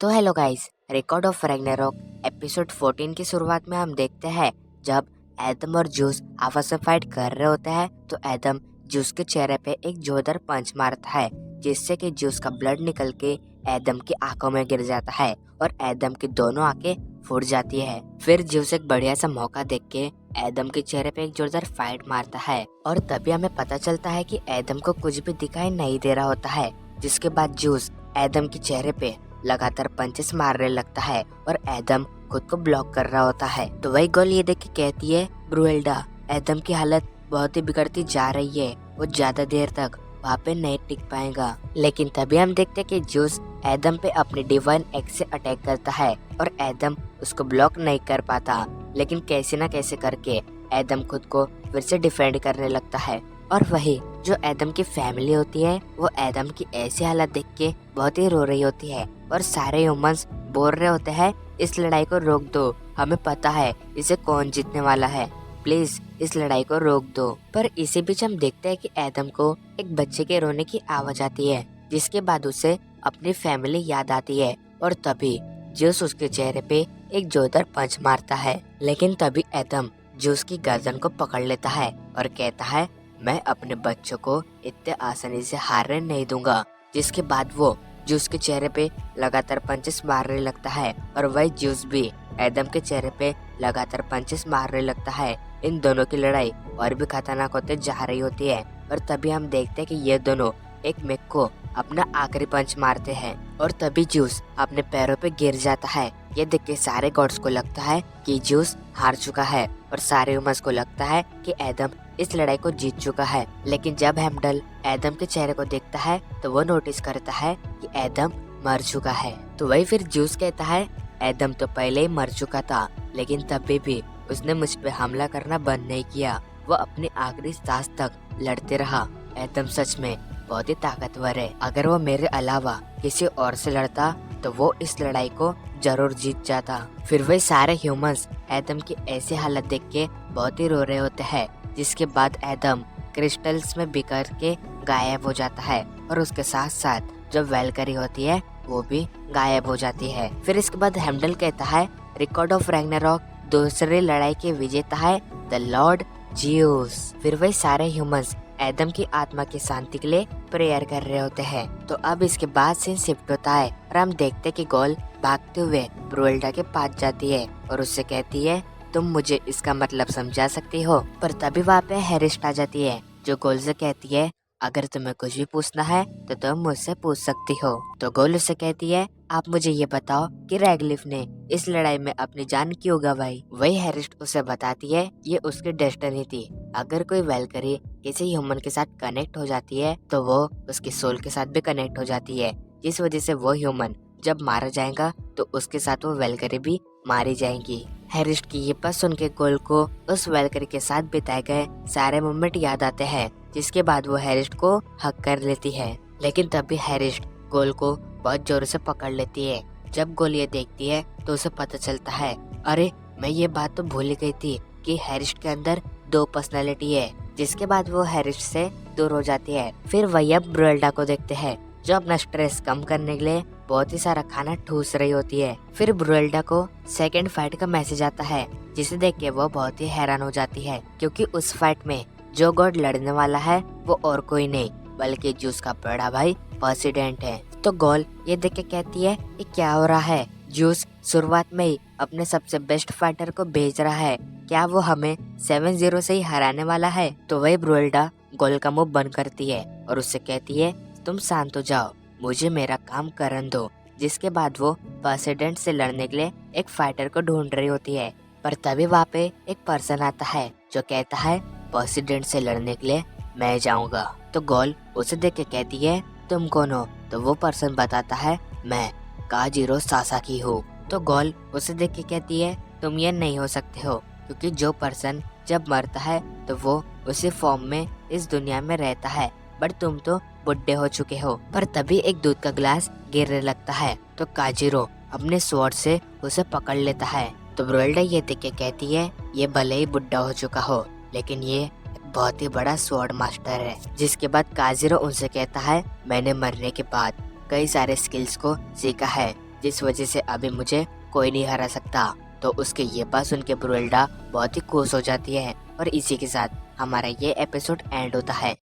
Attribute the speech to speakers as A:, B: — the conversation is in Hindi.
A: तो hello guys, record of Ragnarok episode 14 की शुरुआत में हम देखते हैं जब एडम और जूस आपस में फाइट कर रहे होते हैं तो एडम जूस के चेहरे पे एक जोरदार पंच मारता है जिससे कि जूस का ब्लड निकल के एडम की आंखों में गिर जाता है और एडम की दोनों आंखें फूट जाती है। फिर जूस एक बढ़िया सा मौका देख के एडम के चेहरे पे एक जोरदार फाइट मारता है और तभी हमें पता चलता है कि एडम को कुछ भी दिखाई नहीं दे रहा होता है। जिसके बाद जूस एडम के चेहरे पे लगातार पंचेस मारने लगता है और एडम खुद को ब्लॉक कर रहा होता है। तो वही गर्ल ये देख के कहती है, ब्रुएल्डा, एडम की हालत बहुत ही बिगड़ती जा रही है, वो ज्यादा देर तक वहाँ पे नहीं टिक पाएगा। लेकिन तभी हम देखते कि जूस एडम पे अपनी डिवाइन एक्स से अटैक करता है और एडम उसको ब्लॉक नहीं कर पाता, लेकिन कैसे ना कैसे करके एडम खुद को फिर से डिफेंड करने लगता है। और वही जो एडम की फैमिली होती है वो एडम की ऐसी हालत देख के बहुत ही रो रही होती है और सारे ह्यूमंस बोल रहे होते हैं, इस लड़ाई को रोक दो, हमें पता है इसे कौन जीतने वाला है, प्लीज इस लड़ाई को रोक दो। पर इसी बीच हम देखते हैं कि एडम को एक बच्चे के रोने की आवाज आती है जिसके बाद उसे अपनी फैमिली याद आती है और तभी जूस उसके चेहरे पे एक जोरदार पंच मारता है। लेकिन तभी एडम जूस की गर्दन को पकड़ लेता है और कहता है, मैं अपने बच्चों को इतने आसानी से हारने नहीं दूंगा। जिसके बाद वो जूस के चेहरे पे लगातार पंचेस मारने लगता है और वही जूस भी एडम के चेहरे पे लगातार पंचेस मारने लगता है। इन दोनों की लड़ाई और भी खतरनाक होते जा रही होती है और तभी हम देखते हैं कि ये दोनों एक मेक को अपना आखिरी पंच मारते हैं और तभी जूस अपने पैरों पे गिर जाता है। ये देख के सारे गॉड्स को लगता है कि जूस हार चुका है और सारे ह्यूमंस को लगता है कि एडम इस लड़ाई को जीत चुका है। लेकिन जब हेमडल एडम के चेहरे को देखता है तो वो नोटिस करता है कि एडम मर चुका है। तो वही फिर जूस कहता है, एडम तो पहले ही मर चुका था, लेकिन तभी भी उसने मुझ पे हमला करना बंद नहीं किया, वो अपनी आखिरी सांस तक लड़ते रहा। एडम सच में बहुत ही ताकतवर है, अगर वो मेरे अलावा किसी और से लड़ता तो वो इस लड़ाई को जरूर जीत जाता। फिर वही सारे ह्यूमंस एडम की ऐसी हालत देख के बहुत ही रो रहे होते हैं। जिसके बाद एडम क्रिस्टल्स में बिखर के गायब हो जाता है और उसके साथ साथ जो वेलकरी होती है वो भी गायब हो जाती है। फिर इसके बाद हेमडल कहता है, रिकॉर्ड ऑफ रैग्नारोक दूसरी लड़ाई के विजेता है द लॉर्ड जियूस। फिर वही सारे ह्यूमंस एडम की आत्मा की शांति के लिए प्रेयर कर रहे होते हैं। तो अब इसके बाद सीन शिफ्ट होता है और हम देखते कि गोल भागते हुए ब्रुएल्डा के पास जाती है और उससे कहती है, तुम मुझे इसका मतलब समझा सकती हो। पर तभी वहाँ पे हैरिस्ट आ जाती है जो गोल से कहती है, अगर तुम्हें कुछ भी पूछना है तो तुम मुझसे पूछ सकती हो। तो गोल उससे कहती है, आप मुझे ये बताओ कि रैगलिफ ने इस लड़ाई में अपनी जान क्यों गंवाई। वही हैरिस्ट उसे बताती है, ये उसकी डेस्टिनी थी। अगर कोई वेलकरी किसी ह्यूमन के साथ कनेक्ट हो जाती है तो वो उसकी सोल के साथ भी कनेक्ट हो जाती है, जिस वजह से वो ह्यूमन जब मारा जाएगा तो उसके साथ वो वेलकरी भी मारी जाएंगी। हैरिस्ट की ये बात सुन के गोल को उस वेलकरी के साथ बिताए गए सारे मोमेंट याद आते हैं, जिसके बाद वो हैरिस्ट को हक कर लेती है। लेकिन तभी हैरिस्ट गोल को बहुत जोर से पकड़ लेती है। जब गोल ये देखती है तो उसे पता चलता है, अरे मैं ये बात तो भूल ही गई थी कि हैरिस्ट के अंदर दो पर्सनालिटी है। जिसके बाद वो हैरिस्ट से दूर हो जाती है। फिर वही अब ब्रुएल्डा को देखते हैं जो अपना स्ट्रेस कम करने के लिए बहुत ही सारा खाना ठूस रही होती है। फिर ब्रुएल्डा को सेकंड फाइट का मैसेज आता है जिसे देख के वो बहुत ही हैरान हो जाती है, क्योंकि उस फाइट में जो गॉड लड़ने वाला है वो और कोई नहीं बल्कि जूस का बड़ा भाई पोसीडेंट है। तो गोल ये देख के कहती है, ये क्या हो रहा है, जूस शुरुआत में ही अपने सबसे बेस्ट फाइटर को भेज रहा है, क्या वो हमें 7-0 से ही हराने वाला है। तो वही ब्रुएल्डा गोल का मुंह बंद करती है और उससे कहती है, तुम शांत हो जाओ, मुझे मेरा काम करने दो। जिसके बाद वो पोसीडेंट से लड़ने के लिए एक फाइटर को ढूंढ रही होती है। पर तभी वहाँ पे एक पर्सन आता है जो कहता है, पोसीडेंट से लड़ने के लिए मैं जाऊंगा। तो गोल उसे देख के कहती है, तुम कौन हो। तो वो पर्सन बताता है, मैं काजिरो सासाकी हूँ। तो गोल उसे देख के कहती है, तुम ये नहीं हो सकते हो, क्योंकि जो पर्सन जब मरता है तो वो उसी फॉर्म में इस दुनिया में रहता है, बट तुम तो बुढ़े हो चुके हो। पर तभी एक दूध का ग्लास गिरने लगता है तो काजिरो अपने स्वॉर्ड से उसे पकड़ लेता है। तो ब्रुएल्डा ये देख के कहती है, ये भले ही बुढ़ा हो चुका हो लेकिन ये बहुत ही बड़ा स्वॉर्ड मास्टर है। जिसके बाद काजिरो उनसे कहता है, मैंने मरने के बाद कई सारे स्किल्स को सीखा है जिस वजह से अभी मुझे कोई नहीं हरा सकता। तो उसके ये बात सुन के ब्रुएल्डा बहुत ही खुश हो जाती है और इसी के साथ हमारा ये एपिसोड एंड होता है।